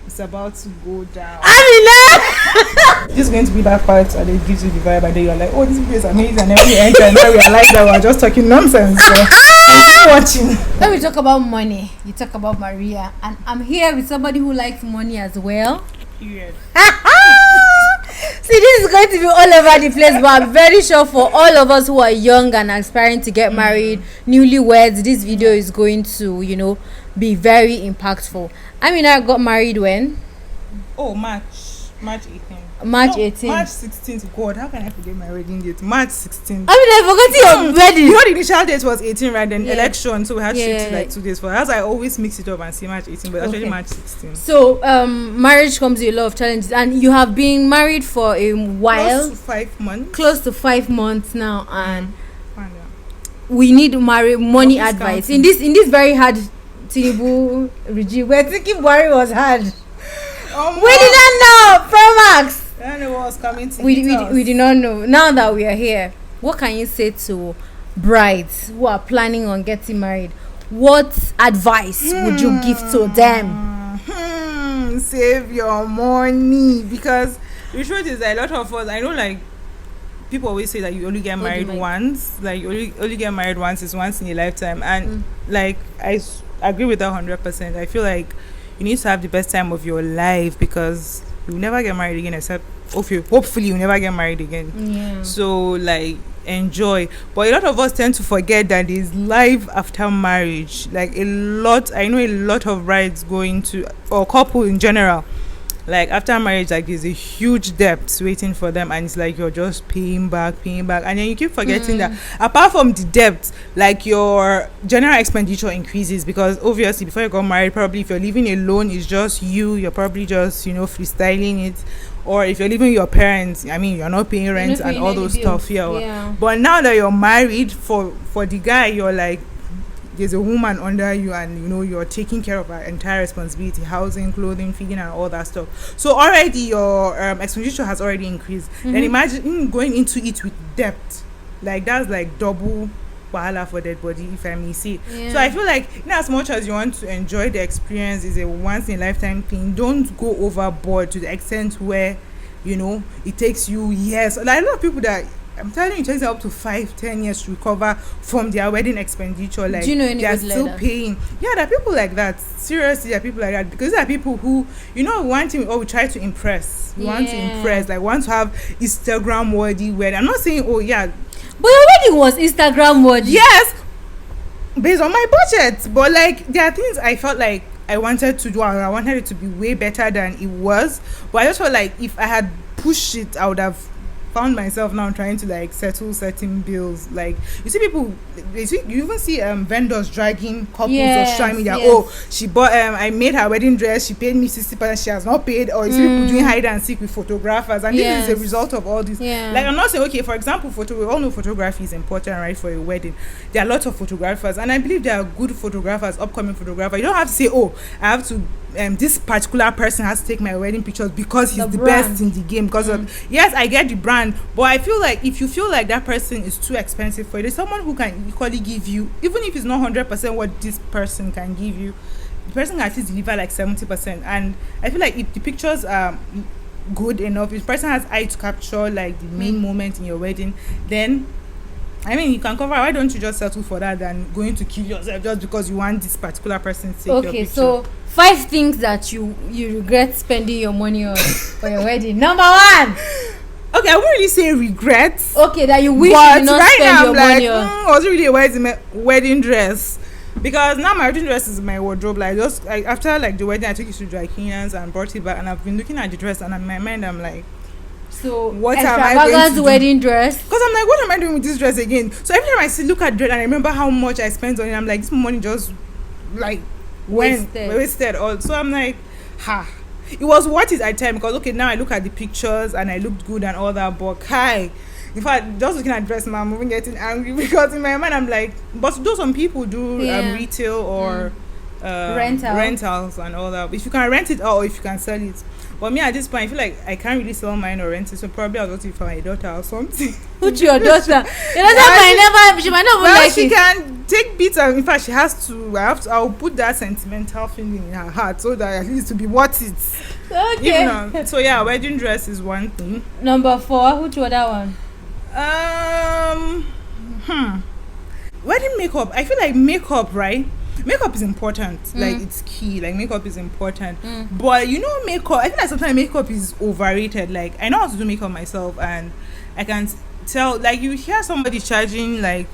It's about to go down. Amina! This is going to be that part and it gives you the vibe and then you're like, oh, this video is amazing, and then you enter and now realize that we're just talking nonsense. So keep watching. When we talk about money, you talk about Maria, and I'm here with somebody who likes money as well. Period. See, this is going to be all over the place, but I'm very sure for all of us who are young and aspiring to get married, newlyweds, this video is going to, be very impactful. I mean, I got married when? Oh, March 18th. March 18th. March 16th. God, how can I forget my wedding date? March 16th. I mean, I forgot your wedding. You know, the initial date was 18, right? Then Yeah. election, so we had to shift Yeah. like 2 days for. As I always mix it up and say March 18, but actually Okay. March 16. So, marriage comes with a lot of challenges, and you have been married for a while, Close to 5 months. close to 5 months now, and Fine, we need money Office advice counting. in this very hard Tinubu regime. We're thinking Buhari was hard. We did not know, Promax. I don't know what was coming to We did not know. Now that we are here, what can you say to brides who are planning on getting married? What advice would you give to them? Save your money, because the truth is that a lot of us, I know, like, people always say that you only get married once, like you only get married once, is once in a lifetime, and like I agree with that 100%. I feel like you need to have the best time of your life, because you'll never get married again, except hopefully you'll never get married again. Yeah. So like, enjoy. But a lot of us tend to forget that there's life after marriage. Like I know a lot of brides going to, or couple in general, like after marriage, like there's a huge debt waiting for them, and it's like you're just paying back, and then you keep forgetting that apart from the debt, like your general expenditure increases, because obviously before you got married, probably if you're living alone, it's just you're probably just freestyling it, or if you're living with your parents, I mean, you're not paying rent and all those stuff. Yeah. But now that you're married, for the guy, you're like, there's a woman under you, and you're taking care of her entire responsibility, housing, clothing, feeding, and all that stuff. So already your expenditure has already increased. Then imagine going into it with debt. Like that's like double wahala for that body, if I may say. So I feel like, as much as you want to enjoy the experience, is a once in a lifetime thing, don't go overboard to the extent where it takes you years. Like a lot of people that, I'm telling you, it takes them up to 5-10 years to recover from their wedding expenditure. Like, do you know anybody they're still like that? paying. Yeah, there are people like that. Seriously, there are people like that, because there are people who, one thing, we try to impress. We want to impress, like, want to have Instagram worthy wedding. I'm not saying, but your wedding was Instagram worthy. yes, based on my budget, but like there are things I felt like I wanted to do, and I wanted it to be way better than it was. But I just felt like if I had pushed it, I would have found myself now trying to like settle certain bills. Like you see people, you even see vendors dragging couples on social media. Oh, she bought I made her wedding dress, she paid me 60%, she has not paid. Or you see people doing hide and seek with photographers, and this is a result of all this. Like I'm not saying, okay, for example, we all know photography is important, right, for a wedding. There are lots of photographers, and I believe there are good photographers, upcoming photographers. You don't have to say, oh, I have to this particular person has to take my wedding pictures because he's the best in the game, because of, yes, I get the brand, but I feel like if you feel like that person is too expensive for you, there's someone who can equally give you, even if it's not 100% what this person can give you, the person can at least deliver like 70%. And I feel like if the pictures are good enough, if the person has eye to capture like the main moment in your wedding, then I mean, you can cover. Why don't you just settle for that than going to kill yourself just because you want this particular person to take your picture? Okay, so 5 things that you regret spending your money on for your wedding. Number 1. Okay, I won't really say regret. Okay, that you wish you did not right spend now, your I'm money on. was it really a wedding dress? Because now my wedding dress is in my wardrobe. Like just after like the wedding, I took it to dry cleaners and brought it back, and I've been looking at the dress, and in my mind I'm like, so what am I going to do? Wedding dress. Because I'm like, what am I doing with this dress again? So every time I look at dress and I remember how much I spent on it, I'm like, this money just like wasted all. So I'm like, it was worth it at time, because okay, now I look at the pictures and I looked good and all that, but in fact, just looking at dress, I'm even getting angry, because in my mind I'm like, but those some people do retail or rentals and all that. If you can rent it out or if you can sell it. But me at this point, I feel like I can't really sell mine or rent it, so probably I'll go to it for my daughter or something. Put your daughter. Your daughter she might not even well, like she it. can take bits and in fact she has to. I'll put that sentimental feeling in her heart so that at least to be worth it. Okay. So yeah, wedding dress is one thing. Number 4, which other one? Wedding makeup. I feel like makeup, right? Makeup is important. Like it's key. Like makeup is important. But makeup. I feel like sometimes makeup is overrated. Like I know how to do makeup myself, and I can tell. Like you hear somebody charging, like,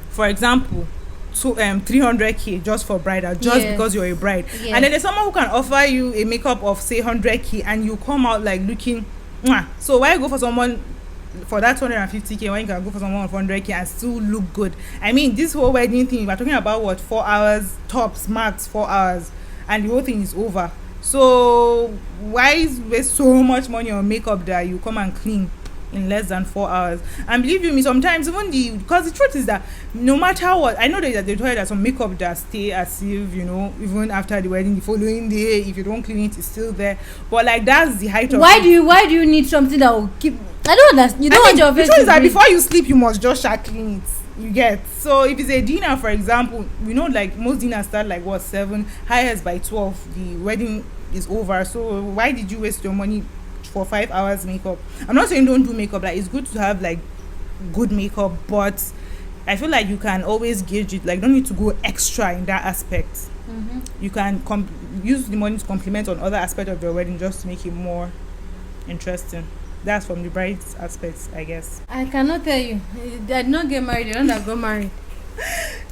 for example, 300k just for bridal, just because you're a bride, and then there's someone who can offer you a makeup of say 100k, and you come out like looking. Mwah. So why go for someone for that 250k when you can go for someone of 100k and still look good? I mean, this whole wedding thing, we're talking about what, 4 hours tops, max 4 hours, and the whole thing is over. So why waste so much money on makeup that you come and clean in less than 4 hours? And believe you me, sometimes even because the truth is that no matter what, I know that they told you that some makeup that stay as if even after the wedding, the following day, if you don't clean it, it's still there. But like that's the height of why do you need something that will keep? I don't understand. You don't want your face the truth is that be. before you sleep you must just clean it. You get? So if it's a dinner, for example, like most dinners start like what, 7, highest by 12 the wedding is over. So why did you waste your money for 5 hours makeup? I'm not saying don't do makeup. Like it's good to have like good makeup, but I feel like you can always gauge it. Like don't need to go extra in that aspect. You can use the money to complement on other aspects of your wedding just to make it more interesting. That's from the bride's aspects, I guess. I cannot tell you. I did not get married. I don't have got married.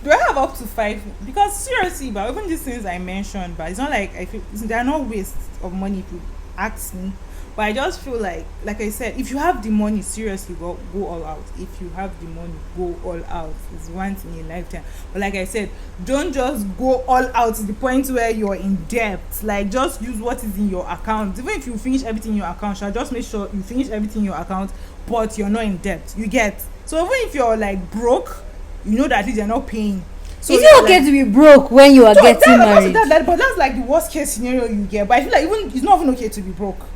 Do I have up to 5? Because seriously, but even these things I mentioned, but it's not like I feel they're not waste of money if you ask me. But I just feel like I said, if you have the money, seriously, go all out. If you have the money, go all out. It's once in a lifetime. But like I said, don't just go all out to the point where you're in debt. Like just use what is in your account. Even if you finish everything in your account, just make sure you finish everything in your account, but you're not in debt. You get? So even if you're like broke, you know that at least you're not paying. So is it okay to be broke when you are getting married? But that's like the worst case scenario you get. But I feel like it's not even okay to be broke.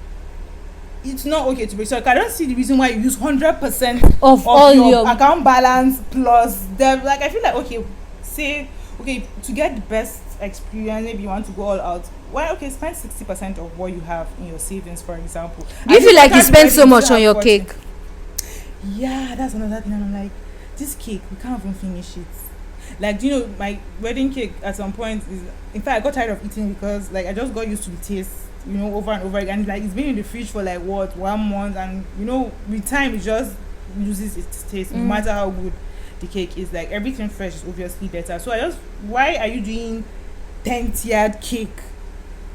It's not okay to be so. I don't see the reason why you use 100% of all your account balance plus debt. Like I feel like to get the best experience, maybe you want to go all out. Well, spend 60% of what you have in your savings, for example. Do you feel like you spend so much on your cake? Yeah, that's another thing. And I'm like, this cake, we can't even finish it. Like, my wedding cake at some point is, in fact, I got tired of eating because like I just got used to the taste. Over and over again. Like it's been in the fridge for like 1 month, and with time it just loses its taste. No matter how good the cake is, like everything fresh is obviously better. So why are you doing 10-tiered cake?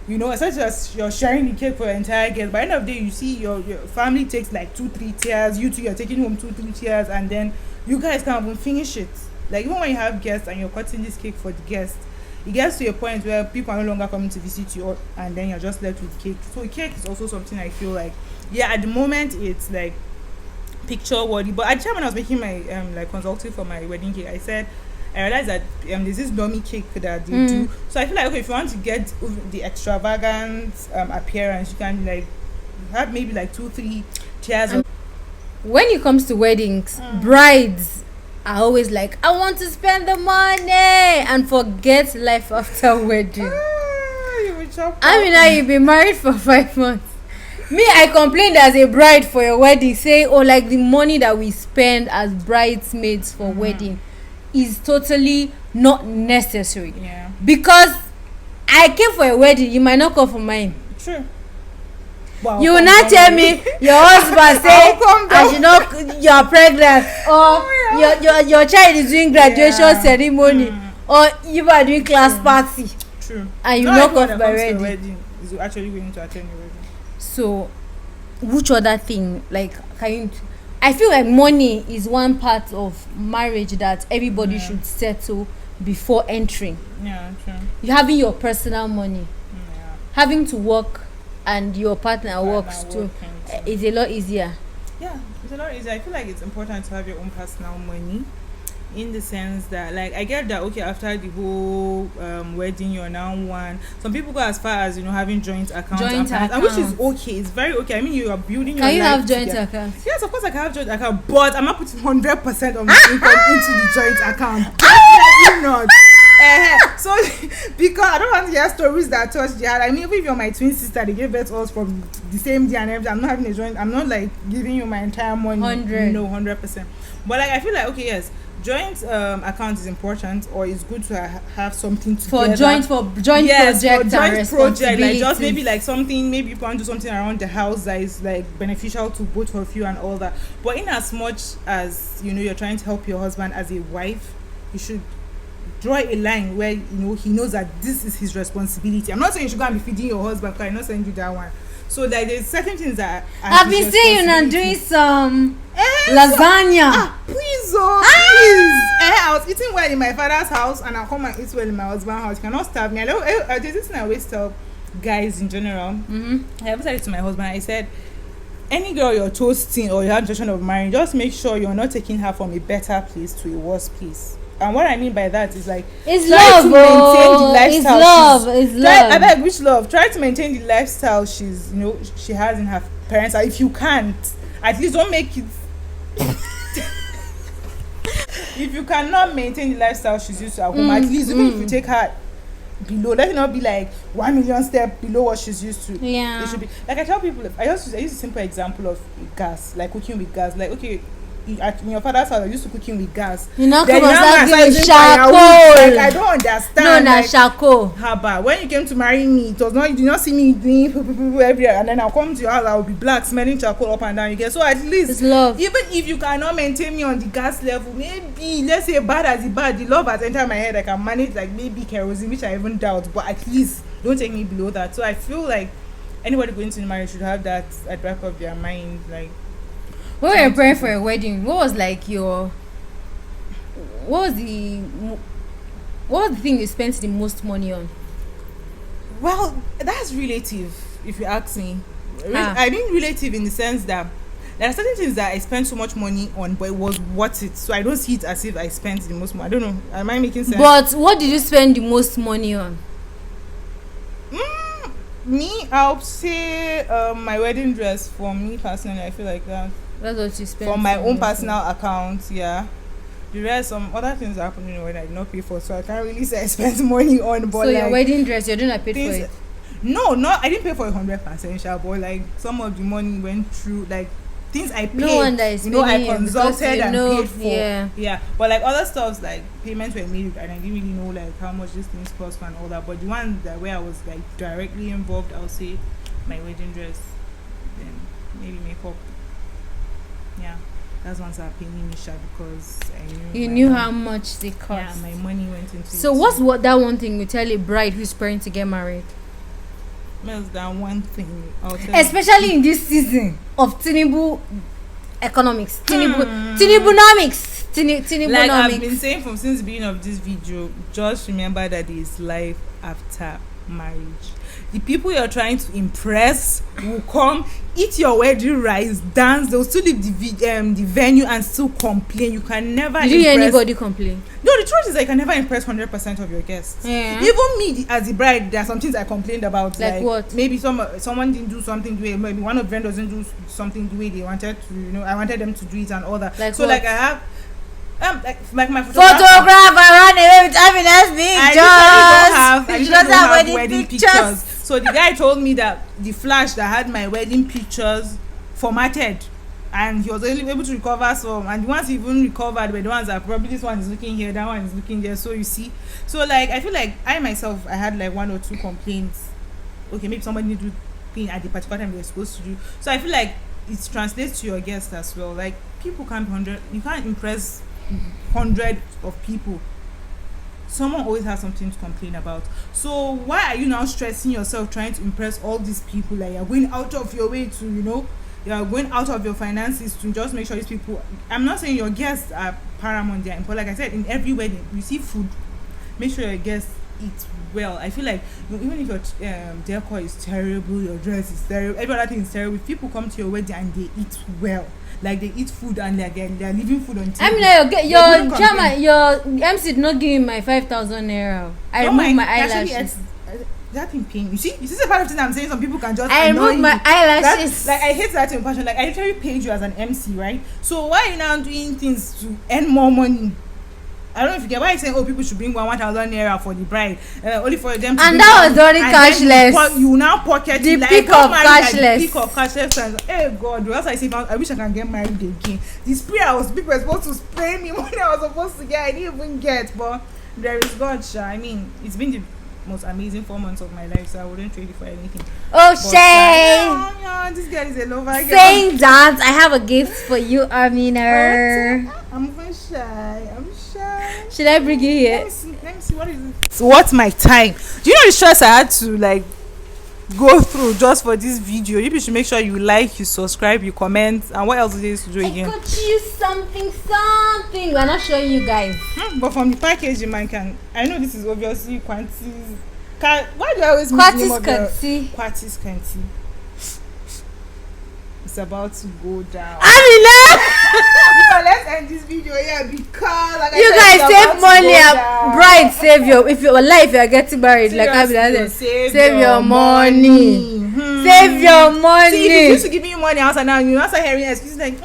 Especially as you're sharing the cake for your entire guest. By the end of the day, you see your family takes like 2-3 tiers. You two, you're taking home 2-3 tiers, and then you guys can't even finish it. Like even when you have guests and you're cutting this cake for the guests, it gets to a point where people are no longer coming to visit you, and then you're just left with cake. So cake is also something I feel like, at the moment it's like picture worthy. But at the time when I was making my like consulting for my wedding cake, I realized that there's this dummy cake that they do. So I feel like if you want to get the extravagant appearance, you can like have maybe like 2-3 tiers. When it comes to weddings, brides are always like, I want to spend the money and forget life after wedding. You've been married for 5 months. Me, I complained as a bride for your wedding, saying, like the money that we spend as bridesmaids for wedding is totally not necessary. Yeah. Because I came for a wedding, you might not come for mine. True. Well, you will not tell me your husband say I should not, you're pregnant, or your child is doing graduation ceremony, or you are doing class party. True. And you not come for wedding. Is actually going to attend your wedding. So, which other thing, like, I feel like money is one part of marriage that everybody should settle before entering. Yeah, true. You having your personal money, having to work, and your partner works too, is a lot easier. Yeah, it's a lot easier. I feel like it's important to have your own personal money, in the sense that, like, I get that, okay, after the whole wedding, you're now one. Some people go as far as, having joint accounts, Joint and which is accounts. okay. It's very okay. I mean, you are building your Can you life have joint together. accounts? Yes, of course I can have joint account, but I'm not putting 100% of my income into the joint account. Definitely not. So because I don't want to hear stories that touch the heart. I mean, even if you're my twin sister, they gave birth to us from the same day and everything. I'm not having a joint. I'm not like giving you my entire money. 100. No, 100%. But like I feel like, okay, yes, joint account is important, or it's good to have something together. For joint Yes, project for and joint project, like just responsibilities. maybe like something, maybe you can do something around the house that is like beneficial to both of you and all that. But in as much as you're trying to help your husband as a wife, you should draw a line where he knows that this is his responsibility. I'm not saying you should go and be feeding your husband, because I'm not saying you that one. So like there's certain things that I've been seeing you now doing some lasagna. Please, please. I was eating well in my father's house, and I'll come and eat well in my husband's house. You cannot starve me. There's this thing I always tell guys in general. I ever said it to my husband. I said, any girl you're toasting or you have intention of marrying, just make sure you're not taking her from a better place to a worse place. And what I mean by that is like, It's try love, to maintain the oh. lifestyle. It's love. I beg, which love? Try to maintain the lifestyle she has in her parents. If you can't, at least don't make it. If you cannot maintain the lifestyle she's used to at home, at least even if you take her below, let it not be like 1 million step below what she's used to. Yeah. It should be like, I tell people, I use a simple example of gas, like cooking with gas. Like, okay, in your father's house, I used to cooking with gas. You know, Then come on, now start I giving started charcoal. like, I don't understand. No, na like, charcoal. Haba, when you came to marry me, it was not, you did not see me doing everywhere, and then I'll come to your house, I'll be black, smelling charcoal up and down. You get, so at least It's love. even if you cannot maintain me on the gas level, maybe let's say bad as it bad, the love has entered my head. I can manage like maybe kerosene, which I even doubt, but at least don't take me below that. So I feel like anybody going to the marriage should have that at the back of their mind. Like, When we were praying for a wedding, what was the thing you spent the most money on? well, that's relative, if you ask me. Ah. I mean relative in the sense that there are certain things that I spent so much money on, but it was worth it. So I don't see it as if I spent the most money. I don't know. Am I making sense? But what did you spend the most money on? Me, I'll say my wedding dress. For me personally, I feel like that. That's what you spent. For my the own most personal account, yeah. The rest, some other things happening when I did not pay for, so I can't really say I spent money on. But So like, your wedding dress, you're doing I paid for things, it. no, I didn't pay for 100%, sha, but like some of the money went through, like things I paid. No wonder it's I spending it, because consulted you and know, paid for. yeah. But like other stuffs, like payments were made, and I didn't really know like how much these things cost and all that. But the one that where I was like directly involved, I'll say my wedding dress, then maybe makeup. Yeah, that's ones that are paying me sha, because I knew You my knew money- how much they cost. Yeah, my money went into So it. what's that one thing you tell a bride who's preparing to get married? That's that one thing I'll tell you. Especially in this season of Tinubu economics. Tinubunomics. Like I've been Tinubunomics. saying from since the beginning of this video, just remember that there is life after marriage. The people you're trying to impress will come, eat your wedding rice, dance. They'll still leave the venue and still complain. You can never Did you hear impress. anybody complain? No, the truth is I can never impress 100% of your guests. Yeah. Even me as the bride, there are some things I complained about. Like what? Maybe someone didn't do something the way, maybe one of them doesn't do something the way they wanted to. I wanted them to do it and all that. Like so what? like I have. Like my Photograph ran away with happiness I pictures. usually don't have wedding pictures. So the guy told me that the flash that had my wedding pictures formatted, and he was only able to recover some, and the ones he even recovered were the ones that probably this one is looking here, that one is looking there. So you see, so like I feel like I myself, I had like 1 or 2 complaints. Okay, maybe somebody need to do thing at the particular time they're supposed to do. So I feel like it translates to your guests as well. Like people can't be 100, you can't impress 100 of people. Someone always has something to complain about. So why are you now stressing yourself trying to impress all these people? Like you're going out of your way to, you're going out of your finances to just make sure these people. I'm not saying your guests are paramount, they're important. Like I said, in every wedding you see food, make sure your guests eat well. I feel like even if your decor is terrible, your dress is terrible, every other thing is terrible. If people come to your wedding and they eat well, like they eat food and they're leaving food on table. I mean, like, your drama, your MC did not give me my 5,000 naira. I removed my eyelashes. That in pain. You see the part of thing I'm saying. Some people can just. I removed my eyelashes. Like I hate that in passion. Like I literally paid you as an MC, right? So why are you now doing things to earn more money? I don't know if you get why you're saying, oh, people should bring 1,000 naira for the bride, only for them to. And that was already cashless. You now pocket the like, peak of cashless. The peak of cashless. And, hey God, else I say, I wish I can get married again. The spray people were supposed to spray me money I was supposed to get. I didn't even get, but there is God, Sha. I mean, it's been the most amazing 4 months of my life, so I wouldn't trade it for anything. Oh, Shay! Yeah, this girl is a lover. Saying that, I have a gift for you, Amina. I'm very shy. I'm shy. Should I bring you here? Let me see. What is it? So what's my time? Do you know the stress I had to like go through just for this video? You should make sure you like, you subscribe, you comment, and what else do they to do again? I got you something. We're not showing you guys. But from the packaging, man, I know this is obviously Quantis. Why do I always miss the name of Quantis Kanti? It's about to go down. Amina! Let's end this video here because like you guys save money. Bride, save your. If you're alive, you are getting married. Seriously, like Amina said, save your money. Save your money. See, if you used to give me money outside now, you also hearing excuses like,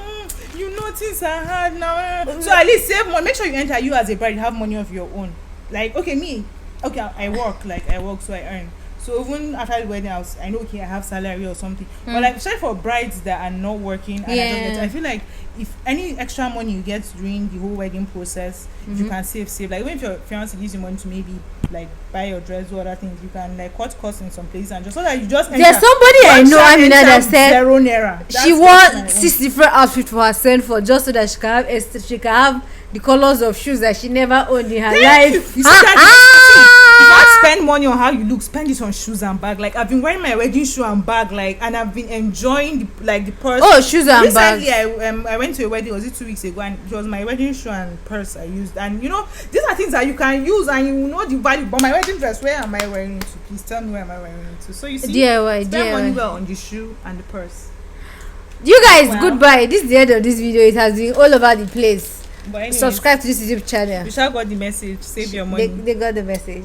you notice I had now. So at least save money. Make sure you enter. You as a bride have money of your own. Like I work, so I earn. So even after the wedding, I know I have salary or something. But like, especially for brides that are not working, and I feel like if any extra money you get during the whole wedding process, if you can save. Like even if your fiance gives you money to maybe like buy your dress or other things, you can like cut costs in some places and just so that you just enter. There's somebody I know, Amina, that said 0 naira. She wore 6 different outfits for her son for just so that she can have the colors of shoes that she never owned in her life. You see that? If I spend money on how you look, spend it on shoes and bag. Like I've been wearing my wedding shoe and bag, like, and I've been enjoying the purse. Oh, shoes and bags. Recently, I went to a wedding. Was it 2 weeks ago? And it was my wedding shoe and purse I used. And you know, these are things that you can use and you know the value. But my wedding dress, where am I wearing it to? Please tell me where am I wearing it to? So you see, spend money well on the shoe and the purse. You guys, goodbye. This is the end of this video. It has been all over the place. But anyways, subscribe to this YouTube channel. You shall got the message. Save your money. They got the message.